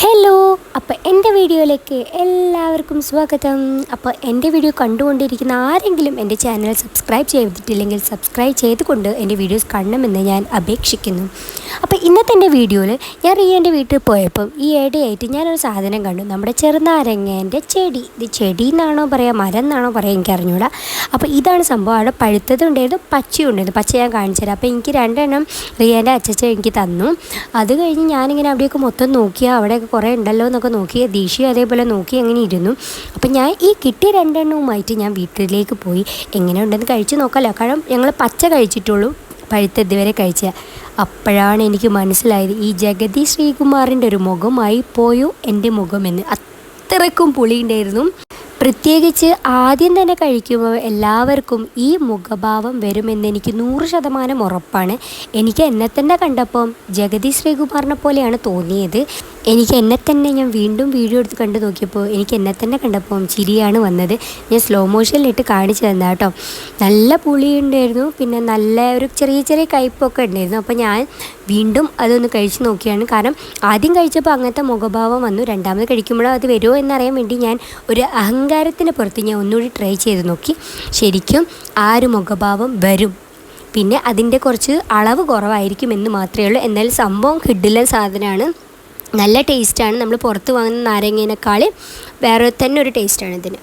Hello, അപ്പോൾ എൻ്റെ വീഡിയോയിലേക്ക് എല്ലാവർക്കും സ്വാഗതം. അപ്പോൾ എൻ്റെ വീഡിയോ കണ്ടുകൊണ്ടിരിക്കുന്ന ആരെങ്കിലും എൻ്റെ ചാനൽ സബ്സ്ക്രൈബ് ചെയ്തിട്ടില്ലെങ്കിൽ സബ്സ്ക്രൈബ് ചെയ്തുകൊണ്ട് എൻ്റെ വീഡിയോസ് കാണണമെന്ന് ഞാൻ അപേക്ഷിക്കുന്നു. അപ്പോൾ ഇന്നത്തെ എൻ്റെ വീഡിയോയിൽ ഞാൻ റിയൻ്റെ വീട്ടിൽ പോയപ്പം ഈ ഇടയായിട്ട് ഞാനൊരു സാധനം കണ്ടു. നമ്മുടെ ചെറുനാരങ്ങേൻ്റെ ചെടി. ഇത് ചെടി എന്നാണോ പറയുക, മരം എന്നാണോ പറയുക, എനിക്ക് അറിഞ്ഞൂടാ. അപ്പോൾ ഇതാണ് സംഭവം. അവിടെ പഴുത്തതും ഉണ്ടായിരുന്നു, പച്ചയും ഉണ്ടായിരുന്നു. പച്ച ഞാൻ കാണിച്ചു തരാം. അപ്പോൾ എനിക്ക് രണ്ടെണ്ണം റിയൻ്റെ അച്ചച്ച എനിക്ക് തന്നു. അത് കഴിഞ്ഞ് ഞാനിങ്ങനെ അവിടെയൊക്കെ മൊത്തം നോക്കിയാൽ അവിടെയൊക്കെ കുറേ ഉണ്ടല്ലോ എന്നൊക്കെ നോക്കി, ദീക്ഷയും അതേപോലെ നോക്കി അങ്ങനെ ഇരുന്നു. അപ്പം ഞാൻ ഈ കിട്ടിയ രണ്ടെണ്ണവുമായിട്ട് ഞാൻ വീട്ടിലേക്ക് പോയി. എങ്ങനെ ഉണ്ടെന്ന് കഴിച്ച് നോക്കാമല്ലോ. കാരണം ഞങ്ങൾ പച്ച കഴിച്ചിട്ടുള്ളൂ, പഴുത്ത ഇതുവരെ കഴിച്ച. അപ്പോഴാണ് എനിക്ക് മനസ്സിലായത് ഈ ജഗതി ശ്രീകുമാറിൻ്റെ ഒരു മുഖമായി പോയോ എൻ്റെ മുഖമെന്ന്. അത്രയ്ക്കും പുളിയുണ്ടായിരുന്നു. പ്രത്യേകിച്ച് ആദ്യം തന്നെ കഴിക്കുമ്പോൾ എല്ലാവർക്കും ഈ മുഖഭാവം വരുമെന്ന് എനിക്ക് 100% ഉറപ്പാണ്. എനിക്ക് എന്നെ തന്നെ കണ്ടപ്പം ജഗതി ശ്രീകുമാറിനെ പോലെയാണ് തോന്നിയത്. എനിക്ക് എന്നെ തന്നെ ഞാൻ വീണ്ടും വീഡിയോ എടുത്ത് കണ്ടു നോക്കിയപ്പോൾ എനിക്ക് എന്നെ തന്നെ കണ്ടപ്പം ചിരിയാണ് വന്നത്. ഞാൻ സ്ലോ മോഷനിലിട്ട് കാണിച്ചു തന്ന കേട്ടോ. നല്ല പുളിയുണ്ടായിരുന്നു, പിന്നെ നല്ല ഒരു ചെറിയ ചെറിയ കയ്പൊക്കെ ഉണ്ടായിരുന്നു. അപ്പോൾ ഞാൻ വീണ്ടും അതൊന്ന് കഴിച്ച് നോക്കിയാണ്. കാരണം ആദ്യം കഴിച്ചപ്പോൾ അങ്ങനത്തെ മുഖഭാവം വന്നു. രണ്ടാമത് കഴിക്കുമ്പോഴോ അത് വരുമോ എന്നറിയാൻ വേണ്ടി ഞാൻ ഒരു അഹങ്കാരത്തിന് പുറത്ത് ഞാൻ ഒന്നുകൂടി ട്രൈ ചെയ്ത് നോക്കി. ശരിക്കും ആ ഒരു മുഖഭാവം വരും. പിന്നെ അതിൻ്റെ കുറച്ച് അളവ് കുറവായിരിക്കും എന്ന് മാത്രമേ ഉള്ളൂ. എന്നാൽ സംഭവം കിഡിലൻ സാധനമാണ്, നല്ല ടേസ്റ്റാണ്. നമ്മൾ പുറത്ത് വാങ്ങുന്ന നാരങ്ങേനേക്കാൾ വേറെ തന്നെ ഒരു ടേസ്റ്റാണ് ഇതിന്.